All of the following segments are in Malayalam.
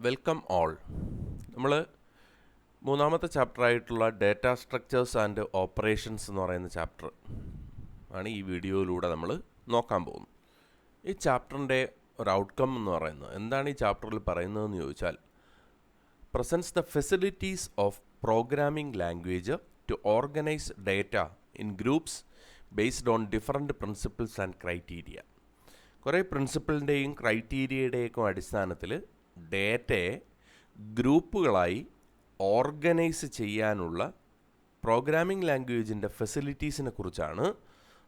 Welcome all. നമ്മൾ മൂന്നാമത്തെ ചാപ്റ്ററായിട്ടുള്ള ഡേറ്റ സ്ട്രക്ചേഴ്സ് ആൻഡ് ഓപ്പറേഷൻസ് എന്ന് പറയുന്ന ചാപ്റ്റർ ആണ് ഈ വീഡിയോയിലൂടെ നമ്മൾ നോക്കാൻ പോകുന്നത്. ഈ ചാപ്റ്ററിൻ്റെ ഒരു ഔട്ട്കം എന്ന് പറയുന്നത് എന്താണ് ഈ ചാപ്റ്ററിൽ പറയുന്നതെന്ന് ചോദിച്ചാൽ, presents the facilities of programming language to organise data in groups based on different principles and criteria. കുറേ പ്രിൻസിപ്പിളിൻ്റെയും ക്രൈറ്റീരിയയുടെയൊക്കെ അടിസ്ഥാനത്തിൽ ഡേറ്റയെ ഗ്രൂപ്പുകളായി ഓർഗനൈസ് ചെയ്യാനുള്ള പ്രോഗ്രാമിംഗ് ലാംഗ്വേജിൻ്റെ ഫെസിലിറ്റീസിനെ കുറിച്ചാണ്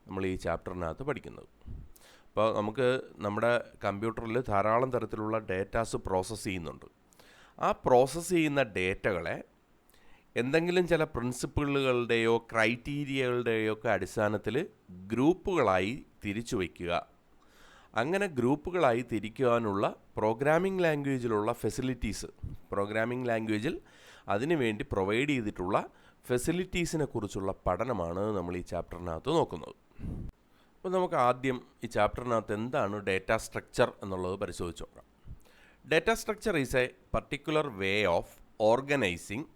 നമ്മൾ ഈ ചാപ്റ്ററിനകത്ത് പഠിക്കുന്നത്. അപ്പോൾ നമുക്ക് നമ്മുടെ കമ്പ്യൂട്ടറിൽ ധാരാളം തരത്തിലുള്ള ഡേറ്റാസ് പ്രോസസ്സ് ചെയ്യുന്നുണ്ട്. ആ പ്രോസസ്സ് ചെയ്യുന്ന ഡേറ്റകളെ എന്തെങ്കിലും ചില പ്രിൻസിപ്പിളുകളുടെയോ ക്രൈറ്റീരിയകളുടെയോ ഒക്കെ അടിസ്ഥാനത്തിൽ ഗ്രൂപ്പുകളായി തിരിച്ചു വയ്ക്കുക. അങ്ങനെ ഗ്രൂപ്പുകളായി തിരിക്കുവാനുള്ള പ്രോഗ്രാമിംഗ് ലാംഗ്വേജിലുള്ള ഫെസിലിറ്റീസ്, പ്രോഗ്രാമിംഗ് ലാംഗ്വേജിൽ അതിനുവേണ്ടി പ്രൊവൈഡ് ചെയ്തിട്ടുള്ള ഫെസിലിറ്റീസിനെ കുറിച്ചുള്ള പഠനമാണ് നമ്മൾ ഈ ചാപ്റ്ററിനകത്ത് നോക്കുന്നത്. അപ്പോൾ നമുക്ക് ആദ്യം ഈ ചാപ്റ്ററിനകത്ത് എന്താണ് ഡേറ്റ സ്ട്രക്ചർ എന്നുള്ളത് പരിശോധിച്ച് നോക്കാം. Data structure is A particular way of organising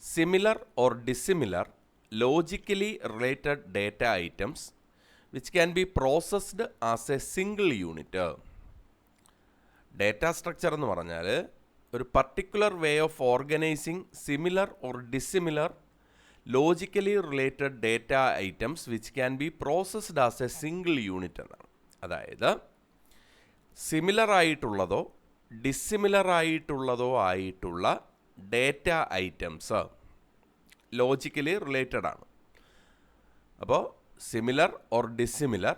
similar or dissimilar logically related data items which can be processed as a single unit. Data structure എന്ന് പറഞ്ഞാൽ ഒരു particular way of organising similar or dissimilar logically related data items which can be processed as A single unit എന്നാണ്. അതായത് സിമിലർ ആയിട്ടുള്ളതോ ഡിസിമിലർ ആയിട്ടുള്ളതോ ആയിട്ടുള്ള ഡേറ്റ ഐറ്റംസ് ലോജിക്കലി റിലേറ്റഡ് ആണ്. അപ്പോൾ similar or dissimilar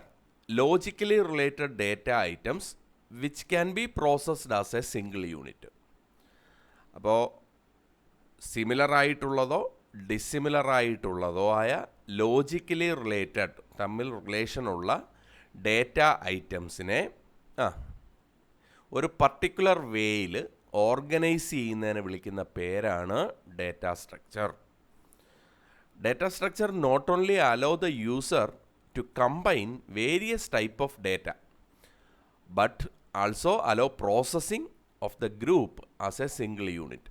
logically related data items which can be processed as a single unit. അപ്പോൾ സിമിലർ ആയിട്ടുള്ളതോ ഡിസിമിലർ ആയിട്ടുള്ളതോ ആയ ലോജിക്കലി റിലേറ്റഡ് തമ്മിൽ റിലേഷനുള്ള ഡേറ്റ ഐറ്റംസിനെ ഒരു പർട്ടിക്കുലർ വേയിൽ ഓർഗനൈസ് ചെയ്യുന്നതിനെ വിളിക്കുന്ന പേരാണ് data structure. Data structure not only allow the user to combine various type of data, but also allow processing of the group as a single unit.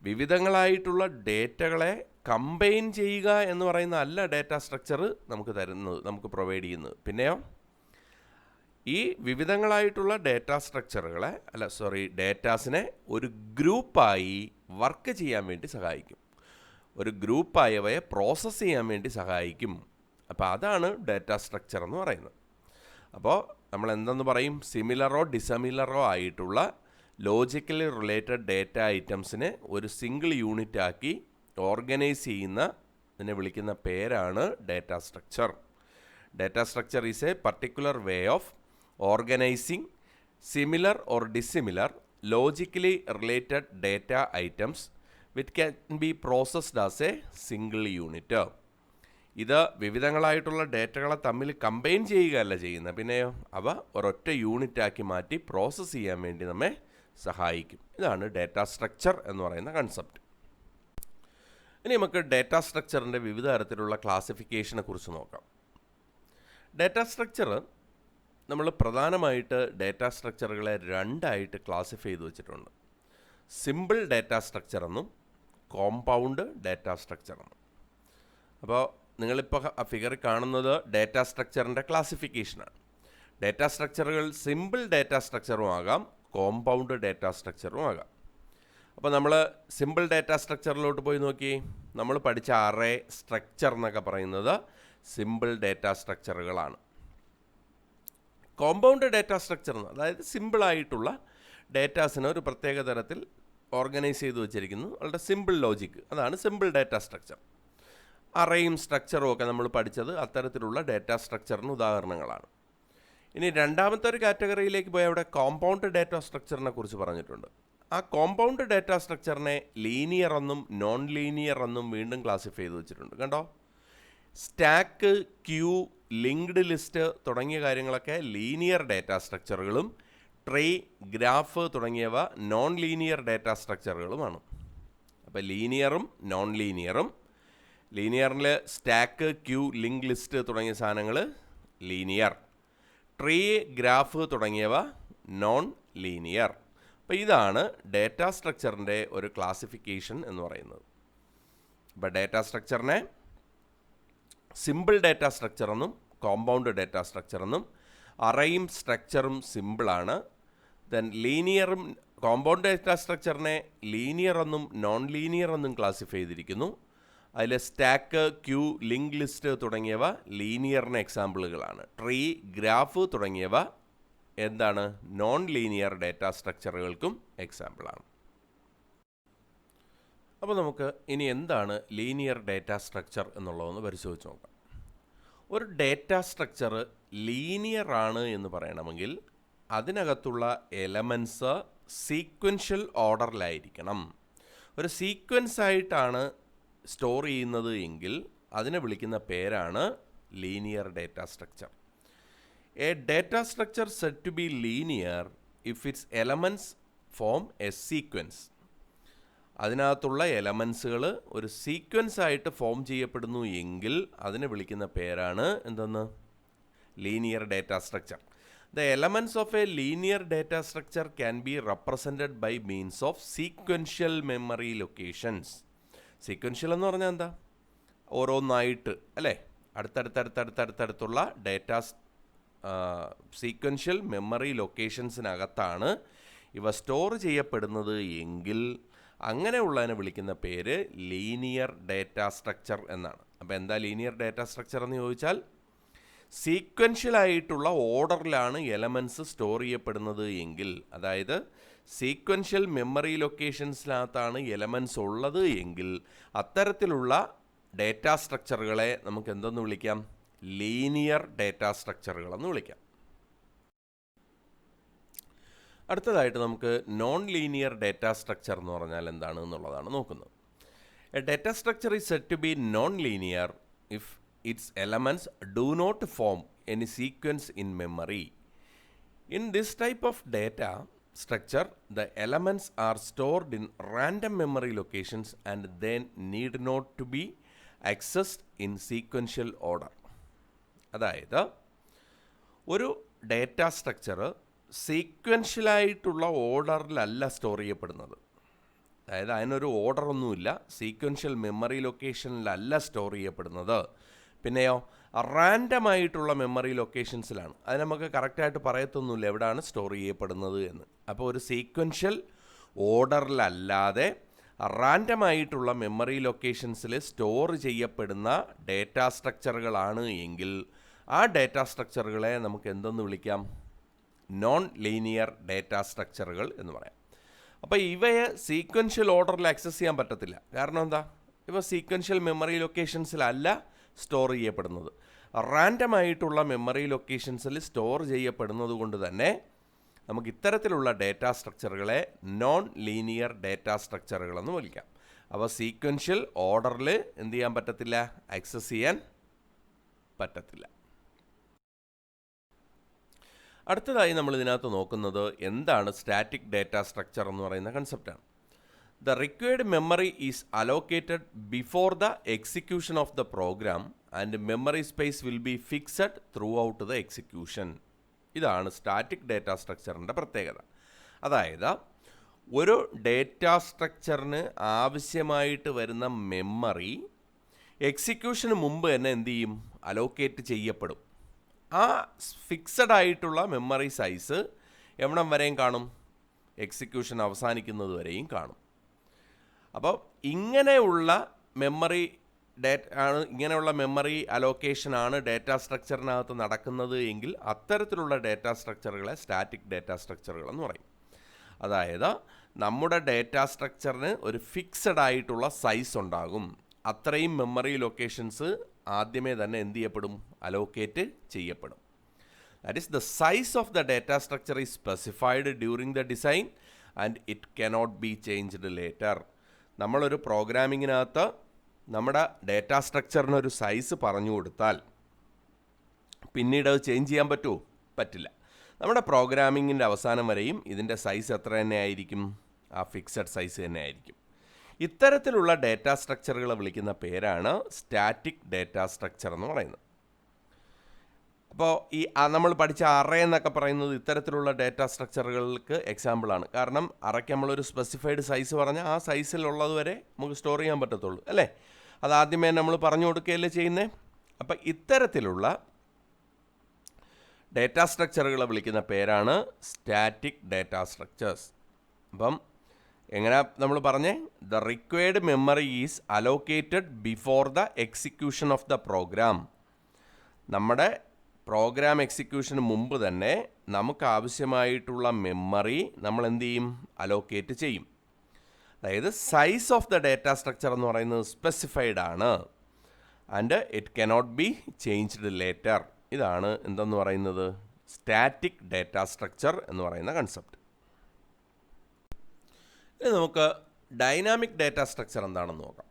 വിവിധങ്ങളായിട്ടുള്ള ഡേറ്റകളെ കമ്പൈൻ ചെയ്യുക എന്ന് പറയുന്ന അല്ല ഡേറ്റ സ്ട്രക്ചർ നമുക്ക് പ്രൊവൈഡ് ചെയ്യുന്നത്. പിന്നെയോ ഈ വിവിധങ്ങളായിട്ടുള്ള ഡേറ്റാസിനെ ഒരു ഗ്രൂപ്പായി വർക്ക് ചെയ്യാൻ വേണ്ടി സഹായിക്കും, ഒരു ഗ്രൂപ്പായവയെ പ്രോസസ്സ് ചെയ്യാൻ വേണ്ടി സഹായിക്കും. അപ്പോൾ അതാണ് ഡേറ്റ സ്ട്രക്ചർ എന്ന് പറയുന്നത്. അപ്പോൾ നമ്മൾ എന്തെന്ന് പറയും, സിമിലറോ ഡിസമിലറോ ആയിട്ടുള്ള ലോജിക്കലി റിലേറ്റഡ് ഡേറ്റ ഐറ്റംസിനെ ഒരു സിംഗിൾ യൂണിറ്റ് ആക്കി ഓർഗനൈസ് ചെയ്യുന്ന ഇതിനെ വിളിക്കുന്ന പേരാണ് data structure. Data structure is A particular way of organising similar or dissimilar logically related data items which can be processed as a single unit. ഇത് വിവിധങ്ങളായിട്ടുള്ള ഡേറ്റകളെ തമ്മിൽ കമ്പൈൻ ചെയ്യുകയല്ല ചെയ്യുന്നത്, പിന്നെയോ അവ ഒരൊറ്റ യൂണിറ്റാക്കി മാറ്റി പ്രോസസ്സ് ചെയ്യാൻ വേണ്ടി നമ്മെ സഹായിക്കും. ഇതാണ് ഡേറ്റ സ്ട്രക്ചർ എന്ന് പറയുന്ന കൺസെപ്റ്റ്. ഇനി നമുക്ക് ഡേറ്റ സ്ട്രക്ചറിൻ്റെ വിവിധ തരത്തിലുള്ള ക്ലാസിഫിക്കേഷനെ കുറിച്ച് നോക്കാം. ഡേറ്റ സ്ട്രക്ചർ നമ്മൾ പ്രധാനമായിട്ട് ഡേറ്റ സ്ട്രക്ചറുകളെ രണ്ടായിട്ട് ക്ലാസിഫൈ ചെയ്ത് വെച്ചിട്ടുണ്ട്. സിമ്പിൾ ഡേറ്റ സ്ട്രക്ചർ എന്നും കോമ്പൗണ്ട് ഡേറ്റ സ്ട്രക്ചർ എന്നും. അപ്പോൾ നിങ്ങളിപ്പോൾ ആ ഫിഗറിൽ കാണുന്നത് ഡേറ്റ സ്ട്രക്ചറിൻ്റെ ക്ലാസിഫിക്കേഷനാണ്. ഡേറ്റ സ്ട്രക്ചറുകൾ സിമ്പിൾ ഡേറ്റ സ്ട്രക്ചറും ആകാം, കോമ്പൗണ്ട് ഡേറ്റ സ്ട്രക്ചറും ആകാം. അപ്പോൾ നമ്മൾ സിമ്പിൾ ഡേറ്റ സ്ട്രക്ചറിലോട്ട് പോയി നോക്കി, നമ്മൾ പഠിച്ച അറേ സ്ട്രക്ചർ എന്നൊക്കെ പറയുന്നത് സിമ്പിൾ ഡേറ്റ സ്ട്രക്ചറുകളാണ്. കോമ്പൗണ്ട് ഡേറ്റ സ്ട്രക്ചർ അതായത് സിമ്പിളായിട്ടുള്ള ഡേറ്റാസിനെ ഒരു പ്രത്യേക തരത്തിൽ ഓർഗനൈസ് ചെയ്ത് വെച്ചിരിക്കുന്നു, വളരെ സിമ്പിൾ ലോജിക്ക്, അതാണ് സിമ്പിൾ ഡേറ്റ സ്ട്രക്ചർ. അറേയും സ്ട്രക്ചറും ഒക്കെ നമ്മൾ പഠിച്ചത് അത്തരത്തിലുള്ള ഡേറ്റ സ്ട്രക്ചറിന് ഉദാഹരണങ്ങളാണ്. ഇനി രണ്ടാമത്തെ ഒരു കാറ്റഗറിയിലേക്ക് പോയി അവിടെ കോമ്പൗണ്ട് ഡേറ്റ സ്ട്രക്ചറിനെ കുറിച്ച് പറഞ്ഞിട്ടുണ്ട്. ആ കോമ്പൗണ്ട് ഡേറ്റ സ്ട്രക്ചറിനെ ലീനിയർ എന്നും നോൺ ലീനിയർ എന്നും വീണ്ടും ക്ലാസിഫൈ ചെയ്ത് വെച്ചിട്ടുണ്ട്. കണ്ടോ, സ്റ്റാക്ക്, ക്യൂ, ലിങ്ക്ഡ് ലിസ്റ്റ് തുടങ്ങിയ കാര്യങ്ങളൊക്കെ ലീനിയർ ഡേറ്റ സ്ട്രക്ചറുകളും ട്രീ, ഗ്രാഫ് തുടങ്ങിയവ നോൺ ലീനിയർ ഡേറ്റ സ്ട്രക്ചറുകളുമാണ്. അപ്പോൾ ലീനിയറും നോൺ ലീനിയറും, ലീനിയറിൽ സ്റ്റാക്ക്, ക്യൂ, ലിങ്ക് ലിസ്റ്റ് തുടങ്ങിയ സാധനങ്ങൾ ലീനിയർ, ട്രീ, ഗ്രാഫ് തുടങ്ങിയവ നോൺ ലീനിയർ. അപ്പോൾ ഇതാണ് ഡേറ്റ സ്ട്രക്ചറിൻ്റെ ഒരു ക്ലാസിഫിക്കേഷൻ എന്ന് പറയുന്നത്. ഇപ്പോൾ ഡേറ്റ സ്ട്രക്ചറിനെ സിമ്പിൾ ഡേറ്റ സ്ട്രക്ചർ എന്നും കോമ്പൗണ്ട് ഡേറ്റ സ്ട്രക്ചർ എന്നും, അറേയും സ്ട്രക്ചറും സിമ്പിളാണ്. ദെൻ ലീനിയറും കോമ്പൗണ്ട് ഡേറ്റ സ്ട്രക്ചറിനെ ലീനിയർ എന്നും നോൺ ലീനിയർ എന്നും ക്ലാസിഫൈ ചെയ്തിരിക്കുന്നു. അതിൽ സ്റ്റാക്ക്, ക്യൂ, ലിങ്ക് ലിസ്റ്റ് തുടങ്ങിയവ ലീനിയറിന് എക്സാമ്പിളുകളാണ്. ട്രീ, ഗ്രാഫ് തുടങ്ങിയവ എന്താണ്, നോൺ ലീനിയർ ഡേറ്റ സ്ട്രക്ചറുകൾക്കും എക്സാമ്പിളാണ്. അപ്പോൾ നമുക്ക് ഇനി എന്താണ് ലീനിയർ ഡേറ്റ സ്ട്രക്ചർ എന്നുള്ളതെന്ന് പരിശോധിച്ച് നോക്കാം. ഒരു ഡേറ്റ സ്ട്രക്ചർ ലീനിയർ ആണ് എന്ന് പറയണമെങ്കിൽ അതിനകത്തുള്ള എലമെൻറ്റ്സ് സീക്വൻഷ്യൽ ഓർഡറിലായിരിക്കണം. ഒരു സീക്വൻസ് ആയിട്ടാണ് സ്റ്റോർ ചെയ്യുന്നത് എങ്കിൽ അതിനെ വിളിക്കുന്ന പേരാണ് linear data structure. A data structure said to be linear if its elements form a sequence. അതിനകത്തുള്ള എലമെൻസുകൾ ഒരു സീക്വൻസ് ആയിട്ട് ഫോം ചെയ്യപ്പെടുന്നു എങ്കിൽ അതിനെ വിളിക്കുന്ന പേരാണ് എന്തെന്ന്, linear data structure. The elements of a linear data structure can be represented by means of sequential memory locations. Sequential എന്ന് പറഞ്ഞാൽ എന്താ, ഓരോന്നായിട്ട് അല്ലേ, അടുത്തടുത്തുള്ള ഡേറ്റ സീക്വൻഷ്യൽ മെമ്മറി ലൊക്കേഷൻസിനകത്താണ് ഇവ സ്റ്റോർ ചെയ്യപ്പെടുന്നത് എങ്കിൽ അങ്ങനെയുള്ളതിനെ വിളിക്കുന്ന പേര് ലീനിയർ ഡേറ്റ സ്ട്രക്ചർ എന്നാണ്. അപ്പോൾ എന്താ ലീനിയർ ഡേറ്റ സ്ട്രക്ചർ എന്ന് ചോദിച്ചാൽ, സീക്വൻഷ്യലായിട്ടുള്ള ഓർഡറിലാണ് എലമെൻറ്റ്സ് സ്റ്റോർ ചെയ്യപ്പെടുന്നത് എങ്കിൽ, അതായത് സീക്വൻഷ്യൽ മെമ്മറി ലൊക്കേഷൻസിനകത്താണ് എലമെൻറ്റ്സ് ഉള്ളത് എങ്കിൽ അത്തരത്തിലുള്ള ഡേറ്റ സ്ട്രക്ചറുകളെ നമുക്ക് എന്തെന്ന് വിളിക്കാം, ലീനിയർ ഡേറ്റ സ്ട്രക്ചറുകളെന്ന് വിളിക്കാം. അടുത്തതായിട്ട് നമുക്ക് നോൺ ലീനിയർ ഡേറ്റ സ്ട്രക്ചർ എന്ന് പറഞ്ഞാൽ എന്താണ് എന്നുള്ളതാണ് നോക്കുന്നത്. A data structure is said to be non linear if its elements do not form any sequence in memory. In this type of data structure, the elements are stored in random memory locations and then need not to be accessed in sequential order. അതായത് ഒരു ഡേറ്റ സ്ട്രക്ചർ സീക്വൻഷ്യലായിട്ടുള്ള ഓർഡറിലല്ല സ്റ്റോർ ചെയ്യപ്പെടുന്നത്. അതായത് അതിനൊരു ഓർഡറൊന്നുമില്ല, സീക്വൻഷ്യൽ മെമ്മറി ലൊക്കേഷനിലല്ല സ്റ്റോർ ചെയ്യപ്പെടുന്നത്. പിന്നെയോ റാൻഡമായിട്ടുള്ള മെമ്മറി ലൊക്കേഷൻസിലാണ്. അത് നമുക്ക് കറക്റ്റായിട്ട് പറയത്തൊന്നുമില്ല എവിടെയാണ് സ്റ്റോർ ചെയ്യപ്പെടുന്നത് എന്ന്. അപ്പോൾ ഒരു സീക്വൻഷ്യൽ ഓർഡറിലല്ലാതെ റാൻഡമായിട്ടുള്ള മെമ്മറി ലൊക്കേഷൻസിൽ സ്റ്റോർ ചെയ്യപ്പെടുന്ന ഡേറ്റ സ്ട്രക്ചറുകളാണ് എങ്കിൽ ആ ഡേറ്റ സ്ട്രക്ചറുകളെ നമുക്ക് എന്തെന്ന് വിളിക്കാം, നോൺ ലീനിയർ ഡേറ്റ സ്ട്രക്ചറുകൾ എന്ന് പറയാം. അപ്പോൾ ഇവയെ സീക്വൻഷ്യൽ ഓർഡറിൽ ആക്സസ് ചെയ്യാൻ പറ്റത്തില്ല. കാരണം എന്താ, ഇവ സീക്വൻഷ്യൽ മെമ്മറി ലൊക്കേഷൻസിലല്ല സ്റ്റോർ ചെയ്യപ്പെടുന്നത്, റാൻഡമായിട്ടുള്ള മെമ്മറി ലൊക്കേഷൻസിൽ സ്റ്റോർ ചെയ്യപ്പെടുന്നത് കൊണ്ട് തന്നെ നമുക്ക് ഇത്തരത്തിലുള്ള ഡേറ്റ സ്ട്രക്ചറുകളെ നോൺ ലീനിയർ ഡേറ്റ സ്ട്രക്ചറുകളെന്ന് വിളിക്കാം. അപ്പോൾ സീക്വൻഷ്യൽ ഓർഡറിൽ എന്ത് ചെയ്യാൻ പറ്റത്തില്ല, ആക്സസ് ചെയ്യാൻ പറ്റത്തില്ല. അടുത്തതായി നമ്മൾ ഇതിനകത്ത് നോക്കുന്നത് എന്താണ് സ്റ്റാറ്റിക് ഡേറ്റ സ്ട്രക്ചർ എന്ന് പറയുന്ന കൺസെപ്റ്റാണ്. The required memory is allocated before the execution of the program and memory space will be fixed throughout the execution. ഇതാണ് സ്റ്റാറ്റിക് ഡേറ്റ സ്ട്രക്ചറിൻ്റെ പ്രത്യേകത. അതായത് ഒരു ഡേറ്റ സ്ട്രക്ചറിന് ആവശ്യമായിട്ട് വരുന്ന മെമ്മറി എക്സിക്യൂഷന് മുമ്പ് തന്നെ എന്ത് ചെയ്യും, അലോക്കേറ്റ് ചെയ്യപ്പെടും. ആ ഫിക്സഡ് ആയിട്ടുള്ള മെമ്മറി സൈസ് എവിടം വരെയും കാണും, എക്സിക്യൂഷൻ അവസാനിക്കുന്നത് വരെയും കാണും. അപ്പോൾ ഇങ്ങനെയുള്ള മെമ്മറി അലോക്കേഷനാണ് ഡേറ്റ സ്ട്രക്ചറിനകത്ത് നടക്കുന്നത് എങ്കിൽ അത്തരത്തിലുള്ള ഡേറ്റ സ്ട്രക്ചറുകളെ സ്റ്റാറ്റിക് ഡേറ്റ സ്ട്രക്ചറുകൾ എന്ന് പറയും. അതായത് നമ്മുടെ ഡേറ്റ സ്ട്രക്ചറിന് ഒരു ഫിക്സഡ് ആയിട്ടുള്ള സൈസ് ഉണ്ടാകും. അത്രയും മെമ്മറി ലൊക്കേഷൻസ് ആദ്യമേ തന്നെ എന്ത് ചെയ്യപ്പെടും, അലോക്കേറ്റ് ചെയ്യപ്പെടും. That is the size of the data structure is specified during the design and it cannot be changed later. നമ്മളൊരു പ്രോഗ്രാമിങ്ങിനകത്ത് നമ്മുടെ ഡേറ്റ സ്ട്രക്ചറിനൊരു സൈസ് പറഞ്ഞു കൊടുത്താൽ പിന്നീട് അത് ചേഞ്ച് ചെയ്യാൻ പറ്റുമോ, പറ്റില്ല. നമ്മുടെ പ്രോഗ്രാമിങ്ങിൻ്റെ അവസാനം വരെയും ഇതിൻ്റെ സൈസ് എത്ര തന്നെ ആയിരിക്കും, ആ ഫിക്സഡ് സൈസ് തന്നെ ആയിരിക്കും. ഇത്തരത്തിലുള്ള ഡേറ്റ സ്ട്രക്ചറുകളെ വിളിക്കുന്ന പേരാണ് സ്റ്റാറ്റിക് ഡേറ്റ സ്ട്രക്ചർ എന്ന് പറയുന്നത്. അപ്പോൾ ഈ നമ്മൾ പഠിച്ച അറേ എന്നൊക്കെ പറയുന്നത് ഇത്തരത്തിലുള്ള ഡേറ്റ സ്ട്രക്ചറുകൾക്ക് എക്സാമ്പിളാണ്. കാരണം അറയ്ക്ക് നമ്മളൊരു സ്പെസിഫൈഡ് സൈസ് പറഞ്ഞാൽ ആ സൈസിലുള്ളത് വരെ നമുക്ക് സ്റ്റോർ ചെയ്യാൻ പറ്റത്തുള്ളൂ അല്ലേ. അതാദ്യമേ നമ്മൾ പറഞ്ഞു കൊടുക്കുകയല്ലേ ചെയ്യുന്നത്. അപ്പം ഇത്തരത്തിലുള്ള ഡേറ്റ സ്ട്രക്ചറുകളെ വിളിക്കുന്ന പേരാണ് സ്റ്റാറ്റിക് ഡേറ്റ സ്ട്രക്ചേഴ്സ്. അപ്പം എങ്ങനെ നമ്മൾ പറഞ്ഞേ, the required memory is allocated before the execution of the program. നമ്മുടെ പ്രോഗ്രാം എക്സിക്യൂഷന് മുമ്പ് തന്നെ നമുക്ക് ആവശ്യമായിട്ടുള്ള മെമ്മറി നമ്മൾ എന്ത് ചെയ്യും, അലോക്കേറ്റ് ചെയ്യും. അതായത് size of the data structure എന്ന് പറയുന്നത് സ്പെസിഫൈഡ് ആണ്. And it cannot be changed later. ഇതാണ് എന്തെന്ന് പറയുന്നത്, സ്റ്റാറ്റിക് ഡേറ്റ സ്ട്രക്ചർ എന്ന് പറയുന്ന കൺസെപ്റ്റ്. ഇനി നമുക്ക് ഡൈനാമിക് ഡേറ്റ സ്ട്രക്ചർ എന്താണെന്ന് നോക്കാം.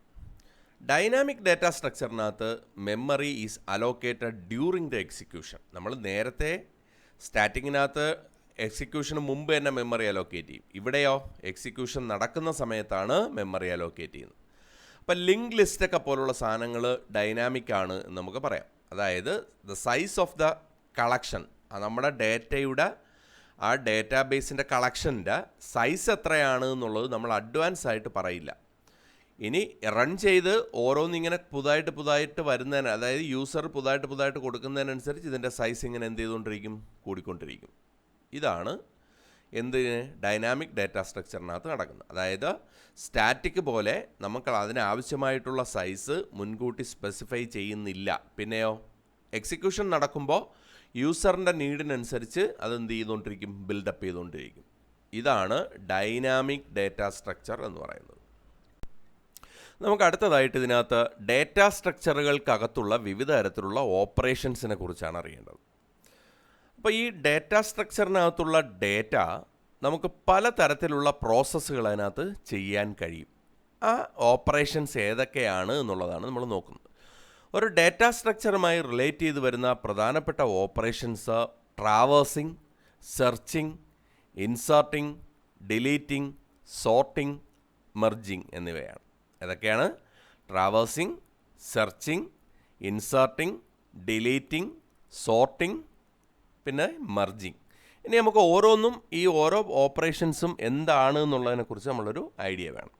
ഡൈനാമിക് ഡേറ്റ സ്ട്രക്ചറിനകത്ത് memory is allocated during the execution. നമ്മൾ നേരത്തെ സ്റ്റാറ്റിക്കിനകത്ത് എക്സിക്യൂഷന് മുമ്പ് തന്നെ മെമ്മറി അലോക്കേറ്റ് ചെയ്യും. ഇവിടെയോ എക്സിക്യൂഷൻ നടക്കുന്ന സമയത്താണ് മെമ്മറി അലോക്കേറ്റ് ചെയ്യുന്നത്. അപ്പം ലിങ്ക് ലിസ്റ്റൊക്കെ പോലുള്ള സാധനങ്ങൾ ഡൈനാമിക് ആണ് എന്ന് നമുക്ക് പറയാം. അതായത് the size of the collection, നമ്മുടെ ഡേറ്റയുടെ ആ ഡേറ്റാബേസിൻ്റെ കളക്ഷൻ്റെ സൈസ് എത്രയാണ് എന്നുള്ളത് നമ്മൾ അഡ്വാൻസ് ആയിട്ട് പറയില്ല. ഇനി റൺ ചെയ്ത് ഓരോന്നിങ്ങനെ പുതുതായിട്ട് വരുന്നതിന്, അതായത് യൂസർ പുതുതായിട്ട് കൊടുക്കുന്നതിനനുസരിച്ച് ഇതിൻ്റെ സൈസ് ഇങ്ങനെ എന്ത് ചെയ്തുകൊണ്ടിരിക്കും, കൂടിക്കൊണ്ടിരിക്കും. ഇതാണ് എന്തിന് ഡൈനാമിക് ഡേറ്റ സ്ട്രക്ചറിനകത്ത് നടക്കുന്നത്. അതായത് സ്റ്റാറ്റിക് പോലെ നമുക്ക് അതിനാവശ്യമായിട്ടുള്ള സൈസ് മുൻകൂട്ടി സ്പെസിഫൈ ചെയ്യുന്നില്ല. പിന്നെയോ എക്സിക്യൂഷൻ നടക്കുമ്പോൾ യൂസറിൻ്റെ നീഡിനനുസരിച്ച് അതെന്ത് ചെയ്തുകൊണ്ടിരിക്കും, ബിൽഡപ്പ് ചെയ്തുകൊണ്ടിരിക്കും. ഇതാണ് ഡൈനാമിക് ഡേറ്റ സ്ട്രക്ചർ എന്ന് പറയുന്നത്. നമുക്ക് അടുത്തതായിട്ട് ഇതിനകത്ത് ഡേറ്റ സ്ട്രക്ചറുകൾക്കകത്തുള്ള വിവിധ തരത്തിലുള്ള ഓപ്പറേഷൻസിനെ കുറിച്ചാണ് അറിയേണ്ടത്. അപ്പോൾ ഈ ഡേറ്റ സ്ട്രക്ചറിനകത്തുള്ള ഡേറ്റ നമുക്ക് പല തരത്തിലുള്ള പ്രോസസ്സുകൾ അതിനകത്ത് ചെയ്യാൻ കഴിയും. ആ ഓപ്പറേഷൻസ് ഏതൊക്കെയാണ് എന്നുള്ളതാണ് നമ്മൾ നോക്കുന്നത്. ഒരു ഡേറ്റ സ്ട്രക്ചറുമായി റിലേറ്റ് ചെയ്ത് വരുന്ന പ്രധാനപ്പെട്ട operations traversing, searching, inserting, deleting, sorting, merging എന്നിവയാണ്. ഏതൊക്കെയാണ്? Traversing, searching, inserting, deleting, sorting, പിന്നെ മെർജിങ്. ഇനി നമുക്ക് ഓരോന്നും ഈ ഓരോ ഓപ്പറേഷൻസും എന്താണ് എന്നുള്ളതിനെക്കുറിച്ച് നമ്മളൊരു ഐഡിയ വേണം.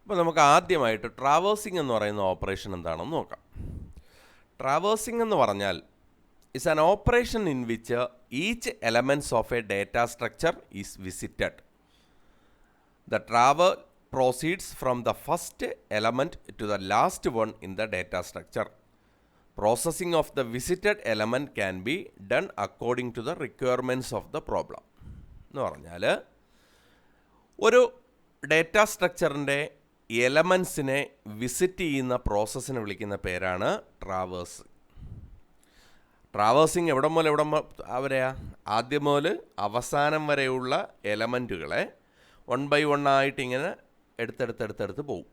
അപ്പോൾ നമുക്ക് ആദ്യമായിട്ട് ട്രാവേഴ്സിംഗ് എന്ന് പറയുന്ന ഓപ്പറേഷൻ എന്താണെന്ന് നോക്കാം. ട്രാവേഴ്സിംഗ് എന്ന് പറഞ്ഞാൽ is an operation in which each elements of A data structure is visited. The travel proceeds from the first element to the last one in the data structure. Processing of the visited element can be done according to the requirements of the problem. എന്ന് പറഞ്ഞാൽ ഒരു ഡേറ്റ സ്ട്രക്ചറിൻ്റെ എലമെൻസിനെ വിസിറ്റ് ചെയ്യുന്ന പ്രോസസ്സിനെ വിളിക്കുന്ന പേരാണ് ട്രാവേഴ്സ്. ട്രാവേഴ്സിങ് എവിടെ വരെയാ? ആദ്യം മുതൽ അവസാനം വരെയുള്ള എലമെൻറ്റുകളെ 1 by 1 ആയിട്ട് ഇങ്ങനെ എടുത്തെടുത്ത് പോകും.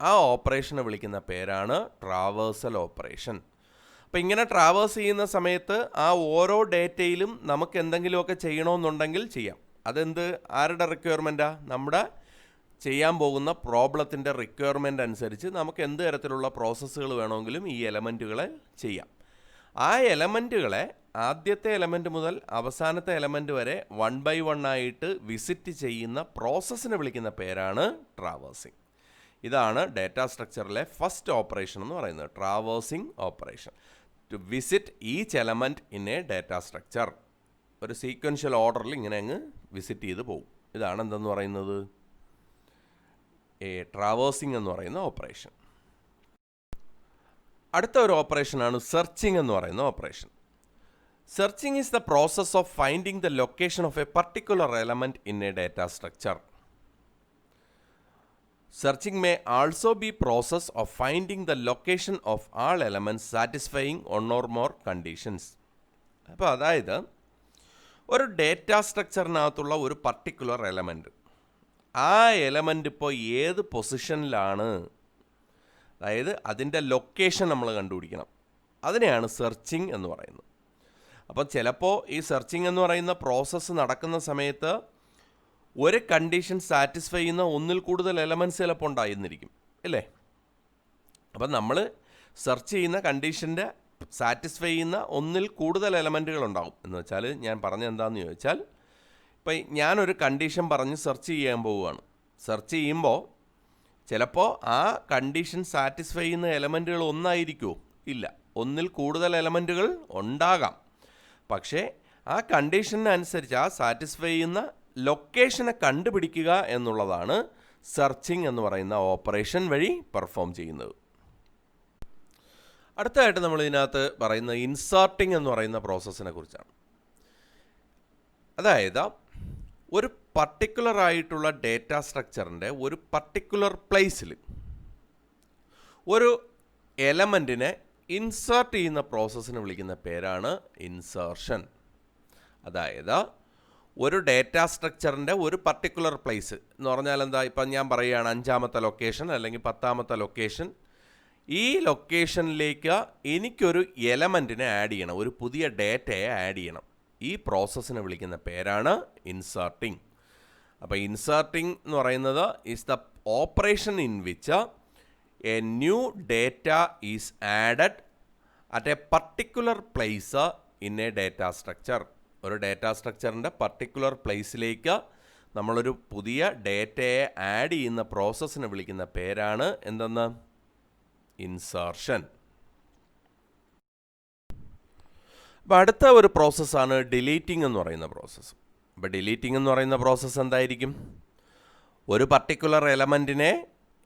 ആ ഓപ്പറേഷനെ വിളിക്കുന്ന പേരാണ് ട്രാവേഴ്സൽ ഓപ്പറേഷൻ. അപ്പോൾ ഇങ്ങനെ ട്രാവേഴ്സ് ചെയ്യുന്ന സമയത്ത് ആ ഓരോ ഡേറ്റയിലും നമുക്ക് എന്തെങ്കിലുമൊക്കെ ചെയ്യണമെന്നുണ്ടെങ്കിൽ ചെയ്യാം. അതെന്ത്, ആരുടെ റിക്വയർമെൻറ്റാണ്? നമ്മുടെ ചെയ്യാൻ പോകുന്ന പ്രോബ്ലത്തിൻ്റെ റിക്വയർമെൻ്റ് അനുസരിച്ച് നമുക്ക് എന്ത് തരത്തിലുള്ള പ്രോസസ്സുകൾ വേണമെങ്കിലും ഈ എലമെൻറ്റുകളെ ചെയ്യാം. ആ എലമെൻറ്റുകളെ ആദ്യത്തെ എലമെൻറ്റ് മുതൽ അവസാനത്തെ എലമെൻറ്റ് വരെ 1 by 1 ആയിട്ട് വിസിറ്റ് ചെയ്യുന്ന പ്രോസസ്സിനെ വിളിക്കുന്ന പേരാണ് ട്രാവേഴ്സിംഗ്. ഇതാണ് ഡേറ്റ സ്ട്രക്ചറിലെ ഫസ്റ്റ് ഓപ്പറേഷൻ എന്ന് പറയുന്നത്, traversing operation. To visit each element in a data structure. ഒരു സീക്വൻഷ്യൽ ഓർഡറിൽ ഇങ്ങനെ അങ്ങ് വിസിറ്റ് ചെയ്ത് പോകും. ഇതാണ് എന്തെന്ന് പറയുന്നത്, ട്രാവേഴ്സിംഗ് എന്ന് പറയുന്ന ഓപ്പറേഷൻ. അടുത്ത ഒരു ഓപ്പറേഷനാണ് സെർച്ചിങ് എന്ന് പറയുന്ന operation. Searching is the process of finding the location of a particular element in a data structure. Searching may also be process of finding the location of all elements satisfying one or more conditions. അപ്പോൾ അതായത് ഒരു ഡേറ്റ സ്ട്രക്ചറിനകത്തുള്ള ഒരു പർട്ടിക്കുലർ എലമെൻറ്റ്, ആ എലമെൻറ്റ് ഇപ്പോൾ ഏത് പൊസിഷനിലാണ്, അതായത് അതിൻ്റെ ലൊക്കേഷൻ നമ്മൾ കണ്ടുപിടിക്കണം. അതിനെയാണ് സെർച്ചിങ് എന്ന് പറയുന്നത്. അപ്പം ചിലപ്പോൾ ഈ സെർച്ചിങ് എന്ന് പറയുന്ന പ്രോസസ്സ് നടക്കുന്ന സമയത്ത് ഒരു കണ്ടീഷൻ സാറ്റിസ്ഫൈ ചെയ്യുന്ന ഒന്നിൽ കൂടുതൽ എലമെൻറ്റ്സ് ചിലപ്പോൾ ഉണ്ടായിരുന്നിരിക്കും, അല്ലേ? അപ്പം നമ്മൾ സെർച്ച് ചെയ്യുന്ന കണ്ടീഷൻ്റെ സാറ്റിസ്ഫൈ ചെയ്യുന്ന ഒന്നിൽ കൂടുതൽ എലമെൻറ്റുകൾ ഉണ്ടാകും. എന്ന് വെച്ചാൽ ഞാൻ പറഞ്ഞ എന്താണെന്ന് ചോദിച്ചാൽ, ഇപ്പം ഞാനൊരു കണ്ടീഷൻ പറഞ്ഞ് സെർച്ച് ചെയ്യാൻ പോവുകയാണ്. സെർച്ച് ചെയ്യുമ്പോൾ ചിലപ്പോൾ ആ കണ്ടീഷൻ സാറ്റിസ്ഫൈ ചെയ്യുന്ന എലമെൻറ്റുകൾ ഒന്നായിരിക്കുമോ? ഇല്ല, ഒന്നിൽ കൂടുതൽ എലമെൻറ്റുകൾ ഉണ്ടാകാം. പക്ഷേ ആ കണ്ടീഷനനുസരിച്ച് ആ സാറ്റിസ്ഫൈ ചെയ്യുന്ന ലൊക്കേഷനെ കണ്ടുപിടിക്കുക എന്നുള്ളതാണ് സെർച്ചിങ് എന്ന് പറയുന്ന ഓപ്പറേഷൻ വഴി പെർഫോം ചെയ്യുന്നത്. അടുത്തതായിട്ട് നമ്മൾ ഇതിനകത്ത് പറയുന്ന ഇൻസേർട്ടിങ് എന്ന് പറയുന്ന പ്രോസസ്സിനെ കുറിച്ചാണ്. അതായത് ഒരു പർട്ടിക്കുലർ ആയിട്ടുള്ള ഡേറ്റ സ്ട്രക്ചറിൻ്റെ ഒരു പർട്ടിക്കുലർ പ്ലേസിൽ ഒരു എലമെൻറ്റിനെ ഇൻസേർട്ട് ചെയ്യുന്ന പ്രോസസ്സിനെ വിളിക്കുന്ന പേരാണ് ഇൻസേർഷൻ. അതായത് ഒരു ഡേറ്റ സ്ട്രക്ചറിൻ്റെ ഒരു പർട്ടിക്കുലർ പ്ലേസ് എന്ന് പറഞ്ഞാൽ എന്താ, ഇപ്പം ഞാൻ പറയുകയാണ് 5ാമത്തെ ലൊക്കേഷൻ അല്ലെങ്കിൽ 10ാമത്തെ ലൊക്കേഷൻ, ഈ ലൊക്കേഷനിലേക്ക് എനിക്കൊരു എലമെൻറ്റിനെ ആഡ് ചെയ്യണം, ഒരു പുതിയ ഡേറ്റയെ ആഡ് ചെയ്യണം. ഈ പ്രോസസ്സിനെ വിളിക്കുന്ന പേരാണ് ഇൻസേർട്ടിങ്. അപ്പോൾ ഇൻസേർട്ടിങ് എന്ന് പറയുന്നത് is the operation in which A new data is added at A particular place in a data structure. ഒരു ഡേറ്റ സ്ട്രക്ചറിൻ്റെ പർട്ടിക്കുലർ പ്ലേസിലേക്ക് നമ്മളൊരു പുതിയ ഡേറ്റയെ ആഡ് ചെയ്യുന്ന പ്രോസസ്സിനെ വിളിക്കുന്ന പേരാണ് എന്തെന്ന്? ഇൻസേർഷൻ. അപ്പോൾ അടുത്ത ഒരു പ്രോസസ്സാണ് ഡിലീറ്റിംഗ് എന്ന് പറയുന്ന പ്രോസസ്സ്. അപ്പോൾ ഡിലീറ്റിംഗ് എന്ന് പറയുന്ന പ്രോസസ്സ് എന്തായിരിക്കും? ഒരു പർട്ടിക്കുലർ എലമെൻറ്റിനെ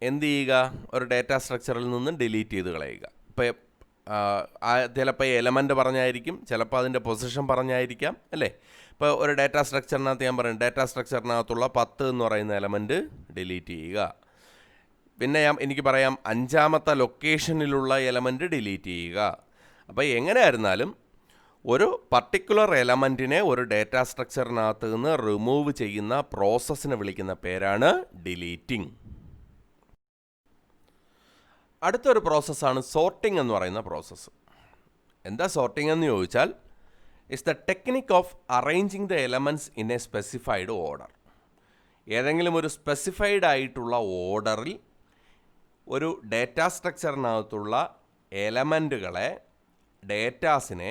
എന്ത് ചെയ്യുക? ഒരു ഡേറ്റ സ്ട്രക്ചറിൽ നിന്ന് ഡിലീറ്റ് ചെയ്ത് കളയുക. ഇപ്പോൾ ചിലപ്പോൾ എലമെൻറ്റ് പറഞ്ഞായിരിക്കും, ചിലപ്പോൾ അതിൻ്റെ പൊസിഷൻ പറഞ്ഞായിരിക്കാം, അല്ലേ? ഇപ്പോൾ ഒരു ഡേറ്റ സ്ട്രക്ചറിനകത്ത് ഞാൻ പറയും, ഡേറ്റ സ്ട്രക്ചറിനകത്തുള്ള 10 എന്ന് പറയുന്ന എലമെൻറ്റ് ഡിലീറ്റ് ചെയ്യുക. പിന്നെ എനിക്ക് പറയാം 5ാമത്തെ ലൊക്കേഷനിലുള്ള എലമെൻറ്റ് ഡിലീറ്റ് ചെയ്യുക. അപ്പോൾ എങ്ങനെയായിരുന്നാലും ഒരു പർട്ടിക്കുലർ എലമെൻറ്റിനെ ഒരു ഡേറ്റ സ്ട്രക്ചറിനകത്ത് നിന്ന് റിമൂവ് ചെയ്യുന്ന പ്രോസസ്സിനെ വിളിക്കുന്ന പേരാണ് ഡിലീറ്റിംഗ്. അടുത്തൊരു പ്രോസസ്സാണ് സോർട്ടിംഗ് എന്ന് പറയുന്ന പ്രോസസ്സ്. എന്താ സോർട്ടിംഗ് എന്ന് ചോദിച്ചാൽ, it's the technique of arranging the elements in A specified order. ഏതെങ്കിലും ഒരു സ്പെസിഫൈഡ് ആയിട്ടുള്ള ഓർഡറിൽ ഒരു ഡേറ്റ സ്ട്രക്ചറിനകത്തുള്ള എലമെൻറ്റുകളെ, ഡേറ്റാസിനെ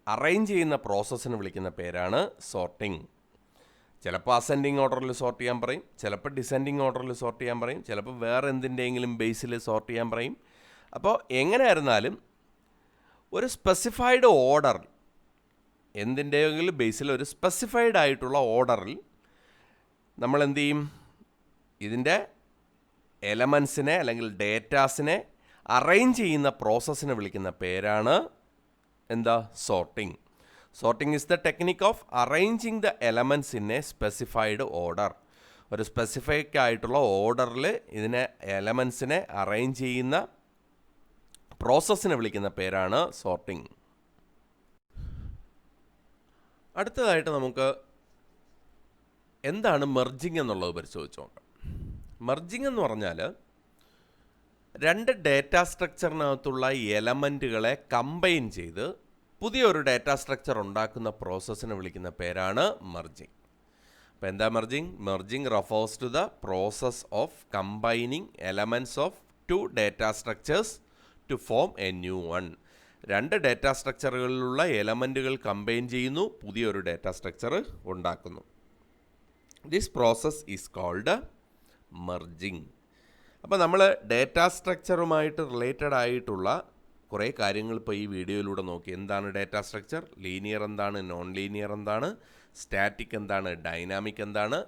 അറേഞ്ച് ചെയ്യുന്ന പ്രോസസ്സിന് വിളിക്കുന്ന പേരാണ് സോർട്ടിംഗ്. ചിലപ്പോൾ അസെൻഡിങ് ഓർഡറിൽ സോർട്ട് ചെയ്യാൻ പറയും, ചിലപ്പോൾ ഡിസെൻഡിങ് ഓർഡറിൽ സോർട്ട് ചെയ്യാൻ പറയും, ചിലപ്പോൾ വേറെ എന്തിൻ്റെയെങ്കിലും ബേസിൽ സോർട്ട് ചെയ്യാൻ പറയും. അപ്പോൾ എങ്ങനെയായിരുന്നാലും ഒരു സ്പെസിഫൈഡ് ഓർഡർ, എന്തിൻ്റെയെങ്കിലും ബേസിൽ ഒരു സ്പെസിഫൈഡ് ആയിട്ടുള്ള ഓർഡറിൽ നമ്മൾ എന്ത് ചെയ്യും? ഇതിൻ്റെ എലമെൻസിനെ അല്ലെങ്കിൽ ഡേറ്റാസിനെ അറേഞ്ച് ചെയ്യുന്ന പ്രോസസ്സിനെ വിളിക്കുന്ന പേരാണ് എന്താ? Sorting. Sorting is the technique of arranging the elements in A specified order. ഒരു സ്പെസിഫിക് ആയിട്ടുള്ള ഓർഡറിൽ ഇതിനെ എലമെൻസിനെ അറേഞ്ച് ചെയ്യുന്ന പ്രോസസ്സിനെ വിളിക്കുന്ന പേരാണ് സോർട്ടിംഗ്. അടുത്തതായിട്ട് നമുക്ക് എന്താണ് മെർജിങ് എന്നുള്ളത് പരിശോധിച്ച് നോക്കാം. മെർജിങ് എന്ന് പറഞ്ഞാൽ രണ്ട് ഡേറ്റ സ്ട്രക്ചറിനകത്തുള്ള എലമെൻറ്റുകളെ കമ്പൈൻ ചെയ്ത് പുതിയൊരു ഡേറ്റ സ്ട്രക്ചർ ഉണ്ടാക്കുന്ന പ്രോസസ്സിനെ വിളിക്കുന്ന പേരാണ് മെർജിങ്. അപ്പോൾ എന്താ merging? Merging refers to the process of combining elements of two data structures to form a new one. രണ്ട് ഡേറ്റ സ്ട്രക്ചറുകളിലുള്ള എലമെൻറ്റുകൾ കമ്പൈൻ ചെയ്യുന്നു, പുതിയൊരു ഡേറ്റ സ്ട്രക്ചർ ഉണ്ടാക്കുന്നു. This process is called merging. അപ്പോൾ നമ്മൾ ഡേറ്റ സ്ട്രക്ചറുമായിട്ട് റിലേറ്റഡ് ആയിട്ടുള്ള കുറേ കാര്യങ്ങൾ ഇപ്പോൾ ഈ വീഡിയോയിലൂടെ നോക്കി. എന്താണ് ഡേറ്റ സ്ട്രക്ചർ, ലീനിയർ എന്താണ്, നോൺ ലീനിയർ എന്താണ്, സ്റ്റാറ്റിക് എന്താണ്, ഡൈനാമിക് എന്താണ്,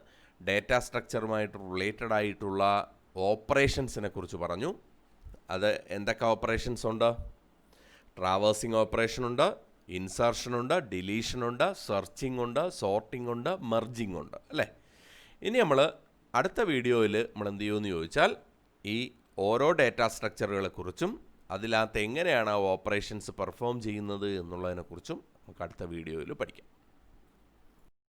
ഡേറ്റ സ്ട്രക്ചറുമായിട്ട് റിലേറ്റഡ് ആയിട്ടുള്ള ഓപ്പറേഷൻസിനെ കുറിച്ച് പറഞ്ഞു. അത് എന്തൊക്കെ ഓപ്പറേഷൻസ് ഉണ്ട്? ട്രാവേഴ്സിങ് ഓപ്പറേഷൻ ഉണ്ട്, ഇൻസർഷൻ ഉണ്ട്, ഡിലീഷൻ ഉണ്ട്, സെർച്ചിങ് ഉണ്ട്, സോർട്ടിംഗ് ഉണ്ട്, മെർജിങ് ഉണ്ട്, അല്ലേ? ഇനി നമ്മൾ അടുത്ത വീഡിയോയിൽ നമ്മൾ എന്ത് ചെയ്യുമെന്ന് ചോദിച്ചാൽ ഈ ഓരോ ഡേറ്റ സ്ട്രക്ചറുകളെക്കുറിച്ചും അതിനകത്ത് എങ്ങനെയാണ് ആ ഓപ്പറേഷൻസ് പെർഫോം ചെയ്യുന്നത് എന്നുള്ളതിനെക്കുറിച്ചും നമുക്ക് അടുത്ത വീഡിയോയിൽ പഠിക്കാം.